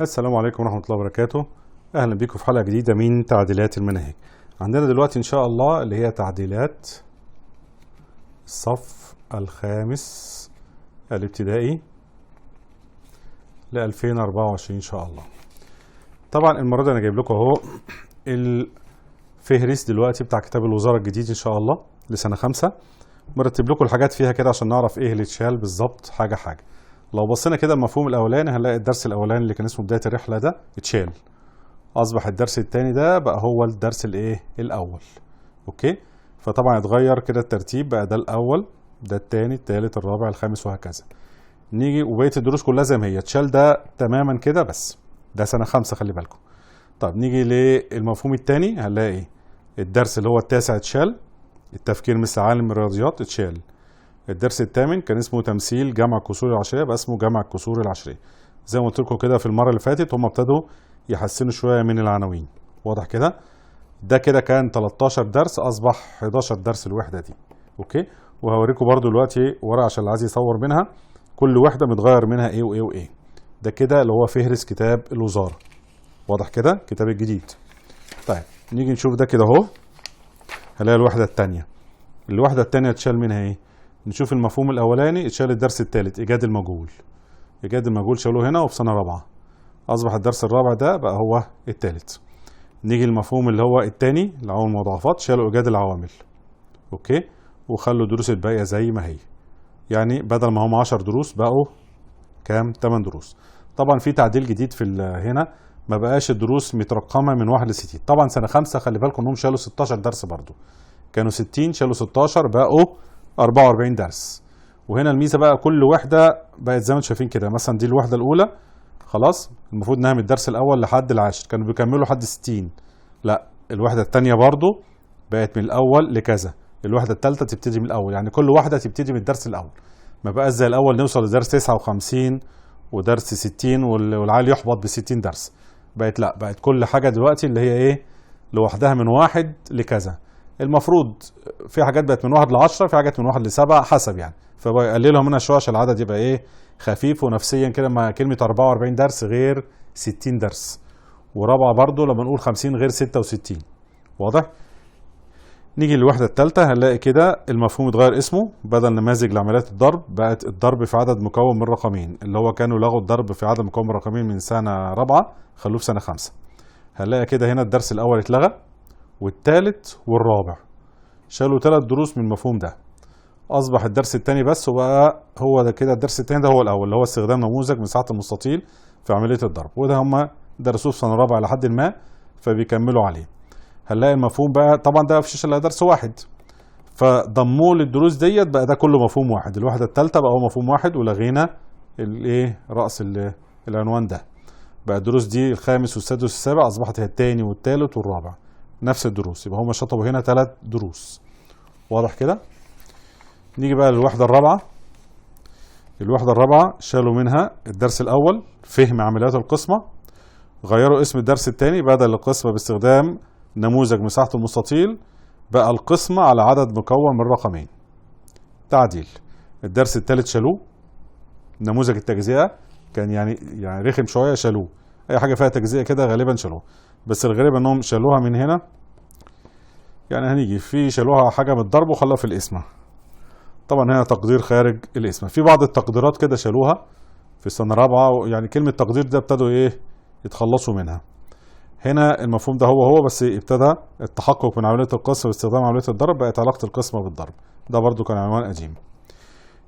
السلام عليكم ورحمة الله وبركاته. أهلا بكم في حلقة جديدة من تعديلات المناهج. عندنا دلوقتي إن شاء الله اللي هي تعديلات الصف الخامس الابتدائي ل 2024 إن شاء الله. طبعا المرة دي أنا جايب لكم أهو الفهرس دلوقتي بتاع كتاب الوزارة الجديد إن شاء الله لسنة 5. مرتب لكم الحاجات فيها كده عشان نعرف إيه اللي اتشال بالظبط حاجة حاجة. لو بصينا كده المفهوم الاولاني هنلاقي الدرس الاولاني اللي كان اسمه بدايه الرحله ده اتشال، اصبح الدرس الثاني ده بقى هو الدرس الاول. اوكي، فطبعا اتغير كده الترتيب، بقى ده الاول، ده الثاني، الثالث، الرابع، الخامس، وهكذا. نيجي وبقيه الدروس كلها زي ما هي، اتشال ده تماما كده، بس ده سنه 5 خلي بالكم. طب نيجي للمفهوم الثاني هنلاقي الدرس اللي هو التاسع اتشال، التفكير مثل عالم الرياضيات اتشال. الدرس الثامن كان اسمه تمثيل جمع الكسور العشرية، بقى اسمه جمع الكسور العشرية. زي ما قلت لكم كده في المرة اللي فاتت هم ابتدوا يحسنوا شوية من العناوين، واضح كده؟ ده كده كان 13 درس، أصبح 11 درس الوحدة دي. أوكي؟ وهوريكم برضو دلوقتي ورقة عشان اللي عايز يصور منها كل وحدة متغير منها إيه وإيه وإيه. ده كده اللي هو فهرس كتاب الوزارة، واضح كده؟ الكتاب الجديد. طيب نيجي نشوف ده كده أهو، هنلاقي الوحدة الثانية. الوحدة الثانية اتشال منها إيه؟ نشوف المفهوم الاولاني اتشال الدرس الثالث ايجاد المجهول. ايجاد المجهول شالوه هنا وفي سنه رابعه، اصبح الدرس الرابع ده بقى هو الثالث. نيجي المفهوم اللي هو الثاني العوامل المضاعفات، شالوا ايجاد العوامل. اوكي، وخلوا الدروس الباقيه زي ما هي، يعني بدل ما هم 10 دروس بقوا كام؟ 8 دروس. طبعا في تعديل جديد في هنا، ما بقاش الدروس مترقمه من 1 ل 60. طبعا سنه 5 خلي بالكم انهم شالوا 16 درس برضو، كانوا 60 شالوا 16 بقوا 44 درس. وهنا الميزه بقى كل وحده بقت زي ما انتم شايفين كده، مثلا دي الوحده الاولى خلاص المفروض انها من الدرس الاول لحد العاشر، كانوا بيكملوا لحد 60. لا، الوحده الثانيه برضو بقت من الاول لكذا، الوحده الثالثه تبتدي من الاول، يعني كل واحده تبتدي من الدرس الاول. ما بقاش زي الاول نوصل لدرس 59 ودرس 60 والعيال يحبط ب 60 درس. بقت لا، بقت كل حاجه دلوقتي اللي هي ايه لوحدها من 1 لكذا. المفروض في حاجات بقت من 1 ل 10، في حاجات من 1 ل 7 حسب يعني، فبقللها منها شويه عشان العدد يبقى ايه خفيف ونفسيا كده. مع كلمه 44 درس غير 60 درس، ورابعه برضو لما نقول 50 غير 66. واضح؟ نيجي للوحده الثالثه هنلاقي كده المفهوم اتغير اسمه، بدل نماذج لعمليات الضرب بقت الضرب في عدد مكون من رقمين، اللي هو كانوا لغوا الضرب في عدد مكون من رقمين من سنه رابعه خلوه في سنه 5. هنلاقي كده هنا الدرس الاول اتلغى والثالث والرابع، شالوا 3 دروس من المفهوم ده، اصبح الدرس الثاني بس، وبقى هو ده كده الدرس الثاني ده هو الاول، اللي هو استخدام نموذج مساحه المستطيل في عمليه الضرب، وده هم درسوه في سنه رابعه لحد ما، فبيكملوا عليه. هنلاقي المفهوم بقى طبعا ده مفيش الا درس واحد، فضموه للدروس ديت بقى ده كله مفهوم واحد. الوحده الثالثه بقى هو مفهوم واحد، ولغينا الايه راس العنوان ده، بقى الدروس دي الخامس والسادس والسابع اصبحت هي الثاني والثالث والرابع نفس الدروس، يبقى هم شطبوا هنا 3 دروس. واضح كده؟ نيجي بقى للوحدة الرابعة. الوحدة الرابعة شالوا منها الدرس الأول فهم عمليات القسمة، غيروا اسم الدرس الثاني، بدل القسمة باستخدام نموذج مساحة المستطيل بقى القسمة على عدد مكون من رقمين. تعديل. الدرس الثالث شالوه، نموذج التجزئة كان يعني رخم شوية، شالوه. أي حاجة فيها تجزئة كده غالبا شالوه، بس الغريب انهم شالوها من هنا، يعني هنيجي في شالوها حاجه من الضرب وخلوها في القسمه. طبعا هنا تقدير خارج القسمه، في بعض التقديرات كده شالوها في سنه رابعه، يعني كلمه تقدير ده ابتدوا يتخلصوا منها. هنا المفهوم ده هو بس ابتدى التحقق من عمليه القسمه باستخدام عمليه الضرب، بقت علاقه القسمه بالضرب، ده برضو كان عنوان قديم.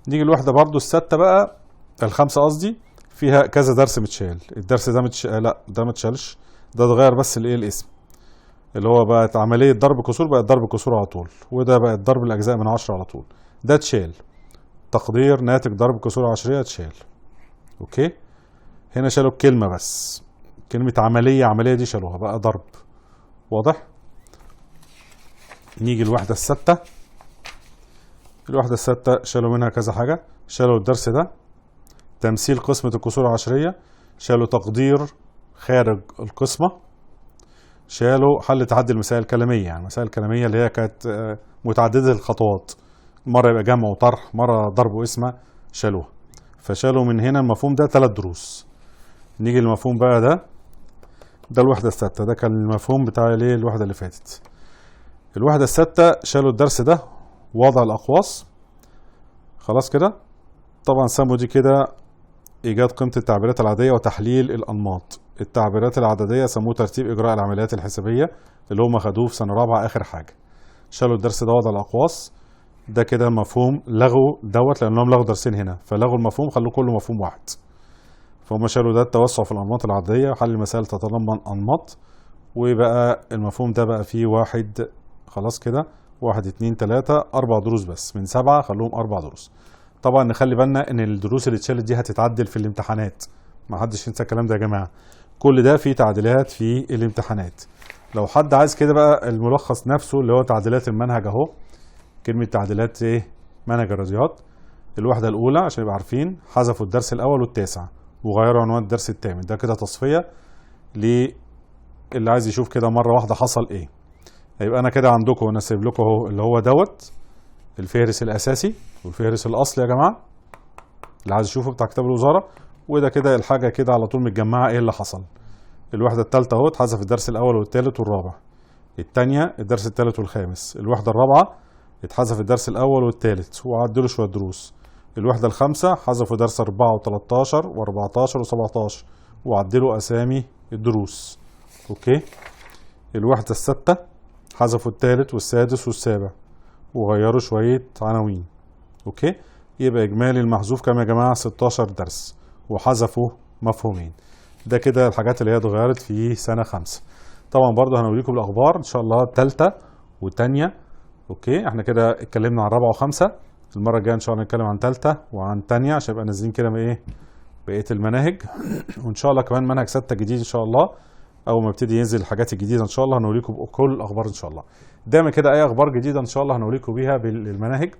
نيجي الوحده برضو السادسه بقى، الخامسه قصدي، فيها كذا درس متشال. الدرس ده لا ده ما اتشالش، ده اتغير بس الاسم، اللي هو بقت عملية ضرب كسور بقت ضرب كسور على طول، وده بقت ضرب الأجزاء من 10 على طول. ده اتشال، تقدير ناتج ضرب كسور عشرية اتشال. اوكي، هنا شالوا الكلمة بس، كلمة عملية دي شالوها بقى ضرب. واضح؟ نيجي الوحدة الستة. الوحدة الستة شالوا منها كذا حاجة، شالوا الدرس ده تمثيل قسمة الكسور العشرية، شالوا تقدير خارج القسمة، شالوا حل تحدي المسائل الكلامية، يعني المسائل الكلامية اللي هي كانت متعددة الخطوات، مرة يبقى جمع وطرح، مرة ضرب وقسمة، شالوها. فشالوا من هنا المفهوم ده 3 دروس. نيجي للمفهوم بقى ده الوحدة الثابتة. ده كان المفهوم بتاع ليه الوحدة اللي فاتت. الوحدة الثابتة شالوا الدرس ده، وضع الأقواس. خلاص كده. طبعا سموا دي كده إيجاد قيمة التعبيرات العادية وتحليل الأنماط. التعبيرات العددية سموه ترتيب إجراء العمليات الحسابية اللي هم خدوه في سنة رابعة آخر حاجة. شالوا الدرس ده، وضع الأقواس. ده كده مفهوم لغوا لأنهم لغوا درسين هنا، فلغوا المفهوم خلوه كله مفهوم واحد. فهم شالوا ده التوسع في الأنماط العددية وحل المسائل تتضمن أنماط. وبقى المفهوم ده بقى فيه واحد. خلاص كده، 1 2 3 4 دروس بس من 7، خلوهم 4 دروس. طبعا نخلي بالنا ان الدروس اللي اتشالت دي هتتعدل في الامتحانات، ما حدش ينسى الكلام ده يا جماعه. كل ده فيه تعديلات في الامتحانات. لو حد عايز كده بقى الملخص نفسه اللي هو تعديلات المنهج اهو. كلمه تعديلات ايه؟ منهج الرياضيات. الوحده الاولى عشان يبقى عارفين، حذفوا الدرس الاول والتاسع وغيروا عنوان الدرس الثامن. ده كده تصفيه اللي عايز يشوف كده مره واحده حصل ايه. هيبقى انا كده عندكم، انا سايب لكم اهو اللي هو الفهرس الاساسي والفهرس الاصلي يا جماعه اللي عايز يشوفه بتاع كتاب الوزاره. وده كده الحاجه كده على طول متجمعه ايه اللي حصل. الوحده الثالثه اهو اتحذف الدرس الاول والثالث والرابع. الثانيه الدرس الثالث والخامس. الوحده الرابعه اتحذف الدرس الاول والثالث وعدلوا شويه دروس. الوحده الخامسه حذفوا درس 4 و13 و14 و17 وعدلوا اسامي الدروس. اوكي. الوحده السادسه حذفوا الثالث والسادس والسابع وغيروا شوية عناوين. اوكي. يبقى اجمالي المحذوف كام يا جماعة؟ 16 درس وحذفوا مفهومين. ده كده الحاجات اللي هي اتغيرت في سنة 5. طبعا برضه هنوريكم الاخبار ان شاء الله تالتة وتانية. اوكي. احنا كده اتكلمنا عن رابعة وخمسة. المرة الجاية ان شاء الله نتكلم عن تالتة وعن تانية عشان يبقى نازلين كده من ايه بقية المناهج. وان شاء الله كمان منهج 6 جديد ان شاء الله. اول ما يبتدي ينزل الحاجات الجديده ان شاء الله هنوريكم كل الاخبار ان شاء الله. دايما كده اي اخبار جديده ان شاء الله هنوريكم بيها بالمناهج.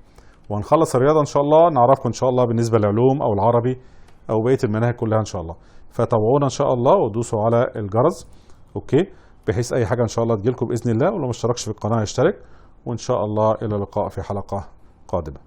وهنخلص الرياضه ان شاء الله نعرفكم ان شاء الله بالنسبه للعلوم او العربي او بقيه المناهج كلها ان شاء الله. فتابعونا ان شاء الله ودوسوا على الجرس. اوكي. بحيث اي حاجه ان شاء الله تجيلكم باذن الله. ولو ما اشتركش في القناه يشترك. وان شاء الله الى اللقاء في حلقه قادمه.